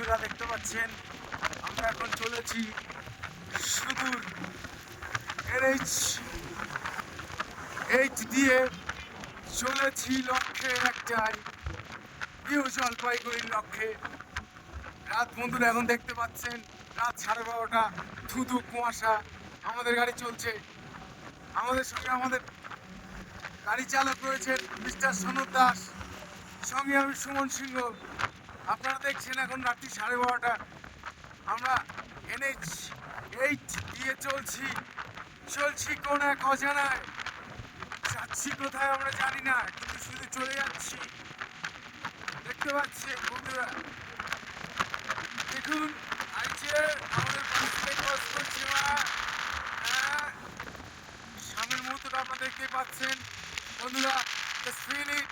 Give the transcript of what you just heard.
বন্ধুরা দেখতে পাচ্ছেন আমরা এখন চলেছি সুদূর এইচ দিয়ে চলেছি লক্ষ্যে একটাই নিউ জলপাইগুড়ির লক্ষ্যে। রাত বন্ধুরা এখন দেখতে পাচ্ছেন রাত 12:30, ধুধু কুয়াশা। আমাদের গাড়ি চলছে, আমাদের সঙ্গে আমাদের গাড়ি চালক রয়েছেন মিস্টার সনদ দাস, সঙ্গে আমি সুমন সিংহ। আপনারা দেখছেন এখন রাত্রি 12:30, আমরা NH8 দিয়ে চলছি কোন এক অজানায়। যাচ্ছি কোথায় আমরা জানি না, কিন্তু শুধু চলে যাচ্ছি। দেখতে পাচ্ছেন বন্ধুরা, দেখুন আইছে আমাদের বাসে ক্রস করছে সামনের মুহূর্তটা আপনারা দেখতে পাচ্ছেন বন্ধুরা। Just feel it.